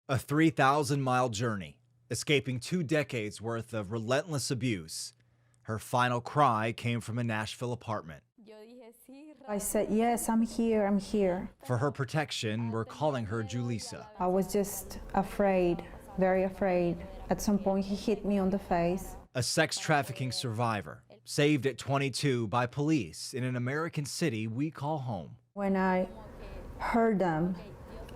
A 3,000-mile journey, escaping 2 decades worth of relentless abuse. Her final cry came from a Nashville apartment. I said, yes, I'm here, I'm here. For her protection, we're calling her Julissa. I was just afraid, very afraid. At some point, he hit me on the face. A sex trafficking survivor, saved at 22 by police in an American city we call home. When I heard them,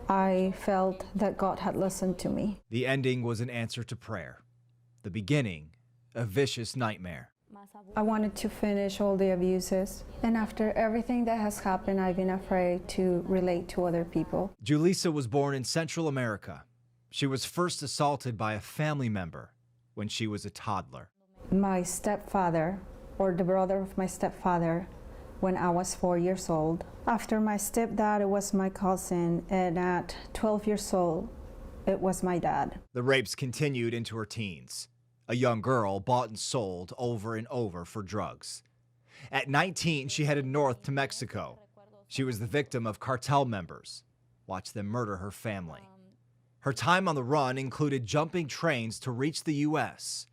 I felt that God had listened to me. The ending was an answer to prayer. The beginning, a vicious nightmare. I wanted to finish all the abuses. And after everything that has happened, I've been afraid to relate to other people. Julissa was born in Central America. She was first assaulted by a family member when she was a toddler. My stepfather, or the brother of my stepfather, when I was 4 years old. After my stepdad, it was my cousin, and at 12 years old, it was my dad. The rapes continued into her teens. A young girl bought and sold over and over for drugs. At 19, she headed north to Mexico. She was the victim of cartel members. Watched them murder her family. Her time on the run included jumping trains to reach the U.S.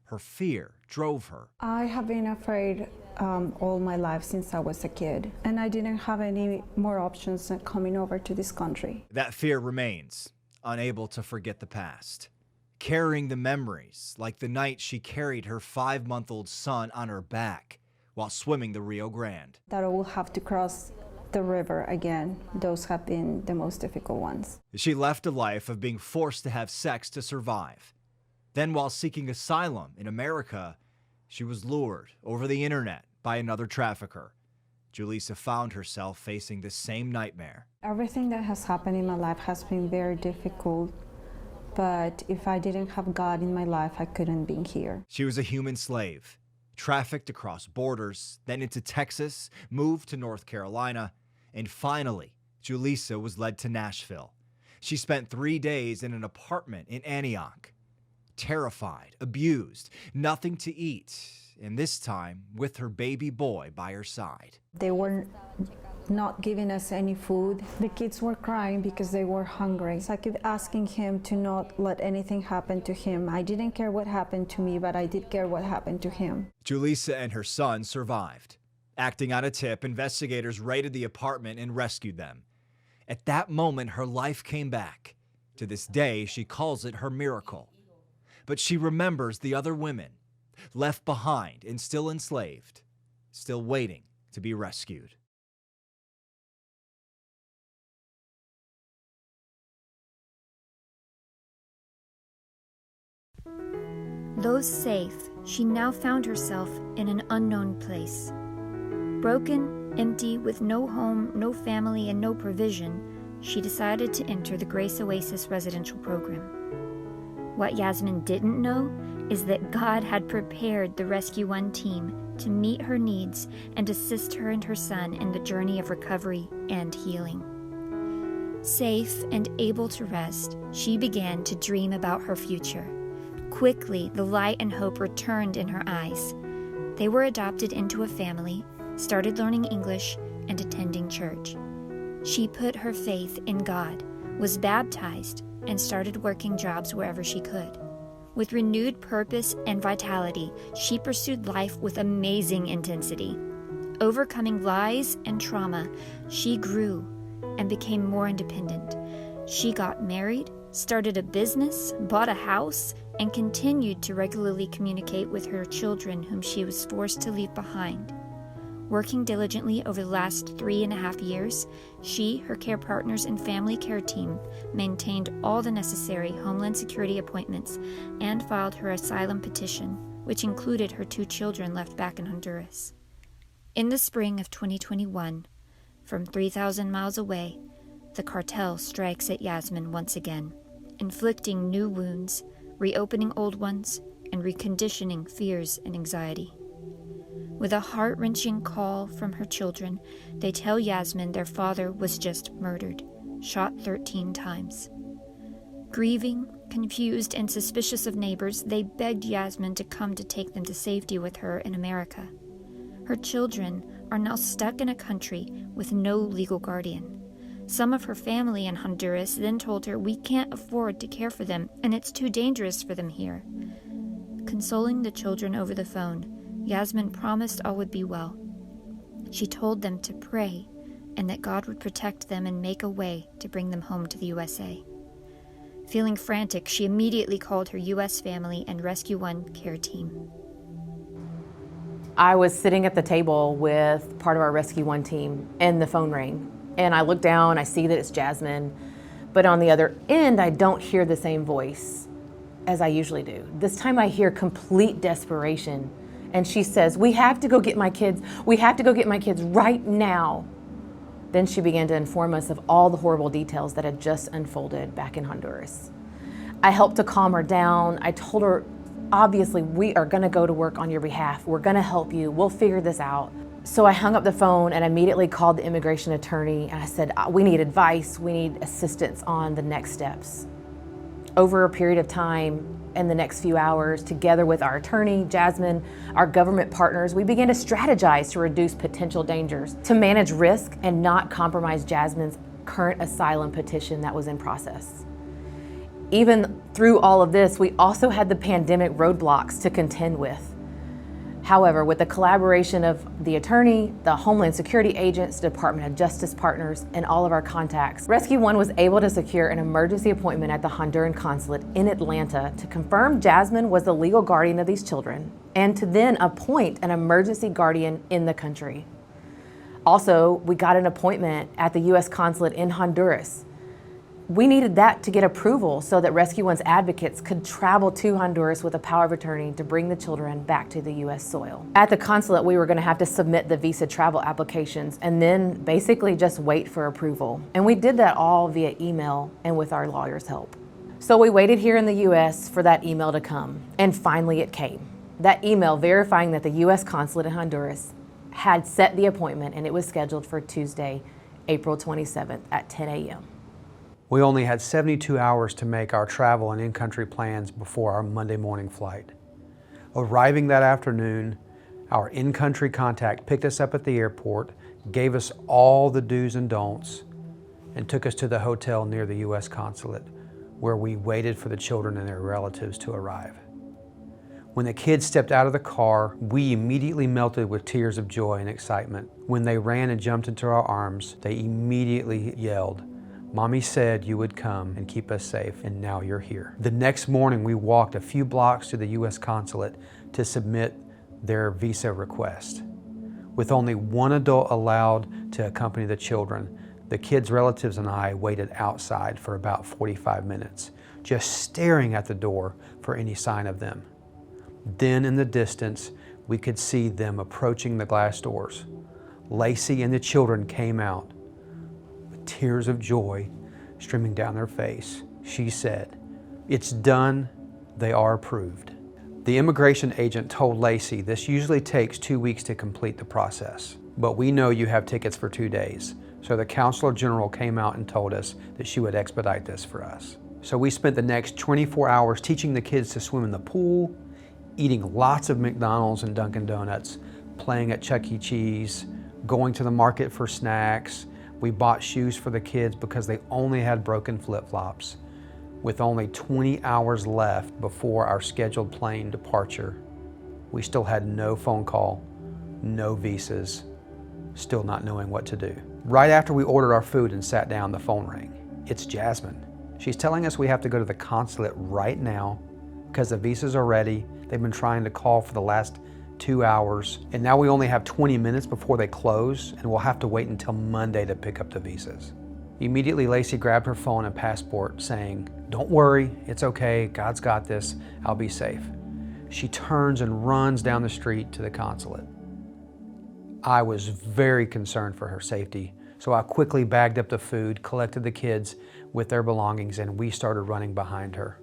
Her fear drove her. I have been afraid all my life since I was a kid, and I didn't have any more options than coming over to this country. That fear remains, unable to forget the past. Carrying the memories, like the night she carried her 5-month-old son on her back while swimming the Rio Grande. That I will have to cross the river again. Those have been the most difficult ones. She left a life of being forced to have sex to survive. Then, while seeking asylum in America, she was lured over the internet by another trafficker. Julissa found herself facing the same nightmare. Everything that has happened in my life has been very difficult. But if I didn't have God in my life, I couldn't be here. She was a human slave, trafficked across borders, then into Texas, moved to North Carolina, and finally, Julissa was led to Nashville. She spent 3 days in an apartment in Antioch. Terrified, abused, nothing to eat, and this time with her baby boy by her side. They were not giving us any food. The kids were crying because they were hungry. So I kept asking him to not let anything happen to him. I didn't care what happened to me, but I did care what happened to him. Julissa and her son survived. Acting on a tip, investigators raided the apartment and rescued them. At that moment, her life came back. To this day, she calls it her miracle. But she remembers the other women, left behind and still enslaved, still waiting to be rescued. Though safe, she now found herself in an unknown place. Broken, empty, with no home, no family, and no provision, she decided to enter the Grace Oasis residential program. What Yasmin didn't know is that God had prepared the Rescue One team to meet her needs and assist her and her son in the journey of recovery and healing. Safe and able to rest, she began to dream about her future. Quickly, the light and hope returned in her eyes. They were adopted into a family, started learning English, and attending church. She put her faith in God, was baptized, and started working jobs wherever she could. With renewed purpose and vitality, she pursued life with amazing intensity. Overcoming lies and trauma, she grew and became more independent. She got married, started a business, bought a house, and continued to regularly communicate with her children whom she was forced to leave behind. Working diligently over the last 3.5 years, she, her care partners, and family care team maintained all the necessary Homeland Security appointments and filed her asylum petition, which included her 2 children left back in Honduras. In the spring of 2021, from 3,000 miles away, the cartel strikes at Yasmin once again, inflicting new wounds, reopening old ones, and reconditioning fears and anxiety. With a heart-wrenching call from her children, they tell Yasmin their father was just murdered, shot 13 times. Grieving, confused, and suspicious of neighbors, they begged Yasmin to come to take them to safety with her in America. Her children are now stuck in a country with no legal guardian. Some of her family in Honduras then told her we can't afford to care for them and it's too dangerous for them here. Consoling the children over the phone, Yasmin promised all would be well. She told them to pray and that God would protect them and make a way to bring them home to the USA. Feeling frantic, she immediately called her U.S. family and Rescue One care team. I was sitting at the table with part of our Rescue One team and the phone rang. And I look down, I see that it's Jasmine, but on the other end, I don't hear the same voice as I usually do. This time I hear complete desperation. And she says, "We have to go get my kids. We have to go get my kids right now." Then she began to inform us of all the horrible details that had just unfolded back in Honduras. I helped to calm her down. I told her, obviously, we are gonna go to work on your behalf. We're gonna help you. We'll figure this out. So I hung up the phone and immediately called the immigration attorney and I said, we need advice, we need assistance on the next steps. Over a period of time, in the next few hours, together with our attorney, Jasmine, our government partners, we began to strategize to reduce potential dangers, to manage risk and not compromise Jasmine's current asylum petition that was in process. Even through all of this, we also had the pandemic roadblocks to contend with. However, with the collaboration of the attorney, the Homeland Security agents, Department of Justice partners, and all of our contacts, Rescue One was able to secure an emergency appointment at the Honduran consulate in Atlanta to confirm Jasmine was the legal guardian of these children, and to then appoint an emergency guardian in the country. Also, we got an appointment at the U.S. consulate in Honduras. We needed that to get approval so that Rescue One's advocates could travel to Honduras with a power of attorney to bring the children back to the U.S. soil. At the consulate, we were going to have to submit the visa travel applications and then basically just wait for approval. And we did that all via email and with our lawyer's help. So we waited here in the U.S. for that email to come, and finally it came. That email verifying that the U.S. consulate in Honduras had set the appointment, and it was scheduled for Tuesday, April 27th at 10 a.m. We only had 72 hours to make our travel and in-country plans before our Monday morning flight. Arriving that afternoon, our in-country contact picked us up at the airport, gave us all the do's and don'ts, and took us to the hotel near the U.S. consulate, where we waited for the children and their relatives to arrive. When the kids stepped out of the car, we immediately melted with tears of joy and excitement. When they ran and jumped into our arms, they immediately yelled, "Mommy said you would come and keep us safe, and now you're here." The next morning, we walked a few blocks to the U.S. consulate to submit their visa request. With only one adult allowed to accompany the children, the kids' relatives and I waited outside for about 45 minutes, just staring at the door for any sign of them. Then in the distance, we could see them approaching the glass doors. Lacey and the children came out. Tears of joy streaming down their face. She said, "It's done, they are approved." The immigration agent told Lacey this usually takes 2 weeks to complete the process, but we know you have tickets for 2 days. So the Consular General came out and told us that she would expedite this for us. So we spent the next 24 hours teaching the kids to swim in the pool, eating lots of McDonald's and Dunkin' Donuts, playing at Chuck E. Cheese, going to the market for snacks. We bought shoes for the kids because they only had broken flip-flops. With only 20 hours left before our scheduled plane departure, we still had no phone call, no visas, still not knowing what to do. Right after we ordered our food and sat down, the phone rang. It's Jasmine. She's telling us we have to go to the consulate right now because the visas are ready. They've been trying to call for the last 2 hours, and now we only have 20 minutes before they close, and we'll have to wait until Monday to pick up the visas. Immediately, Lacey grabbed her phone and passport, saying, "Don't worry, it's okay, God's got this, I'll be safe." She turns and runs down the street to the consulate. I was very concerned for her safety, so I quickly bagged up the food, collected the kids with their belongings, and we started running behind her.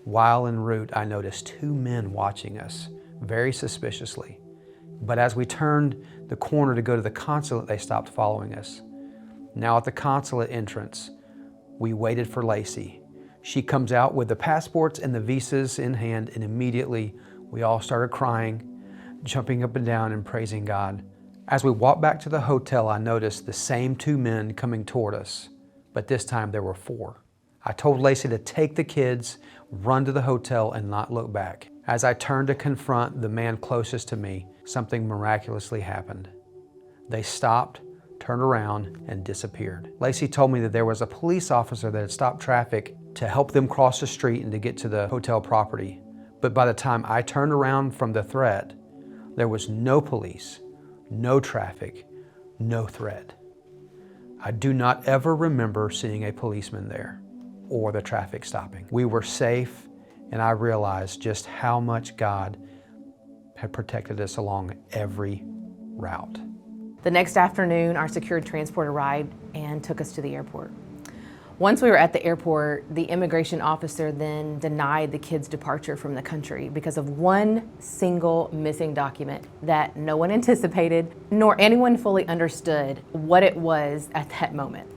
While en route, I noticed 2 men watching us, very suspiciously. But as we turned the corner to go to the consulate, they stopped following us. Now at the consulate entrance, we waited for Lacey. She comes out with the passports and the visas in hand, and immediately we all started crying, jumping up and down and praising God. As we walked back to the hotel, I noticed the same two men coming toward us, but this time there were 4. I told Lacey to take the kids, run to the hotel, and not look back. As I turned to confront the man closest to me, something miraculously happened. They stopped, turned around, and disappeared. Lacey told me that there was a police officer that had stopped traffic to help them cross the street and to get to the hotel property. But by the time I turned around from the threat, there was no police, no traffic, no threat. I do not ever remember seeing a policeman there or the traffic stopping. We were safe, and I realized just how much God had protected us along every route. The next afternoon, our secured transport arrived and took us to the airport. Once we were at the airport, the immigration officer then denied the kids' departure from the country because of one single missing document that no one anticipated, nor anyone fully understood what it was at that moment.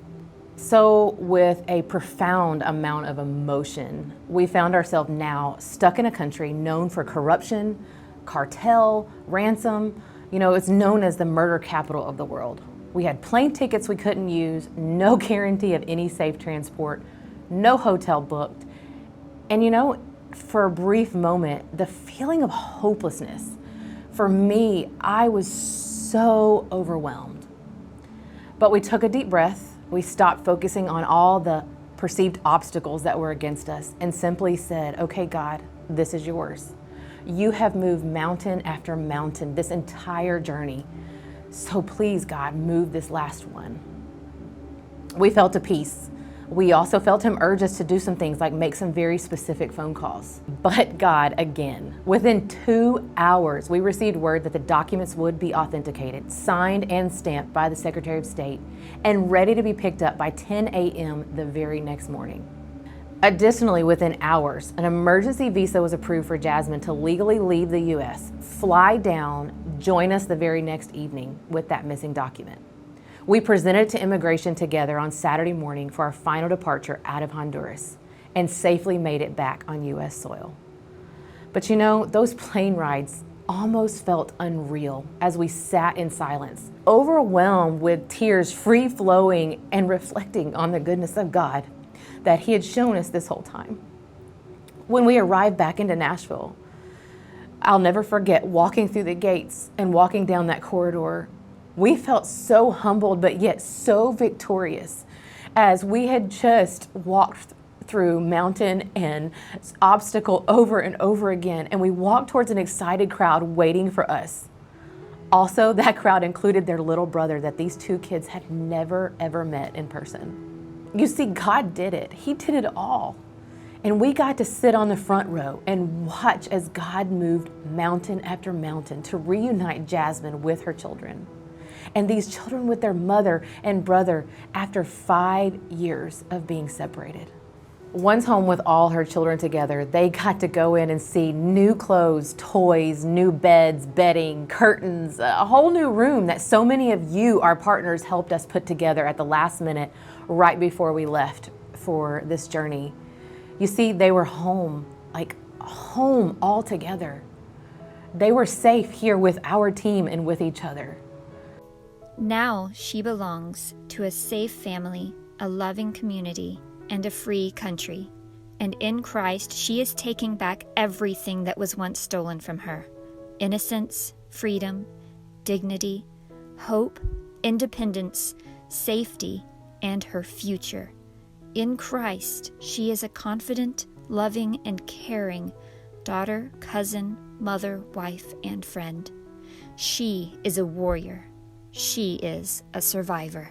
So with a profound amount of emotion, we found ourselves now stuck in a country known for corruption, cartel, ransom. You know, it's known as the murder capital of the world. We had plane tickets we couldn't use, no guarantee of any safe transport, no hotel booked. And you know, for a brief moment, the feeling of hopelessness, for me, I was so overwhelmed. But we took a deep breath, we stopped focusing on all the perceived obstacles that were against us and simply said, okay, God, this is yours. You have moved mountain after mountain this entire journey. So please, God, move this last one. We felt a peace. We also felt him urge us to do some things like make some very specific phone calls. But God, again, within 2 hours, we received word that the documents would be authenticated, signed and stamped by the Secretary of State, and ready to be picked up by 10 a.m. the very next morning. Additionally, within hours, an emergency visa was approved for Jasmine to legally leave the U.S., fly down, join us the very next evening with that missing document. We presented to immigration together on Saturday morning for our final departure out of Honduras and safely made it back on U.S. soil. But you know, those plane rides almost felt unreal as we sat in silence, overwhelmed with tears free-flowing and reflecting on the goodness of God that he had shown us this whole time. When we arrived back into Nashville, I'll never forget walking through the gates and walking down that corridor. We felt so humbled, but yet so victorious as we had just walked through mountain and obstacle over and over again. And we walked towards an excited crowd waiting for us. Also, that crowd included their little brother that these 2 kids had never, ever met in person. You see, God did it. He did it all. And we got to sit on the front row and watch as God moved mountain after mountain to reunite Jasmine with her children. And these children with their mother and brother after 5 years of being separated. Once home with all her children together, they got to go in and see new clothes, toys, new beds, bedding, curtains, a whole new room that so many of you, our partners, helped us put together at the last minute right before we left for this journey. You see, they were home, like home all together. They were safe here with our team and with each other. Now she belongs to a safe family, a loving community, and a free country. And in Christ, she is taking back everything that was once stolen from her: innocence, freedom, dignity, hope, independence, safety, and her future. In Christ, she is a confident, loving, and caring daughter, cousin, mother, wife, and friend. She is a warrior. She is a survivor.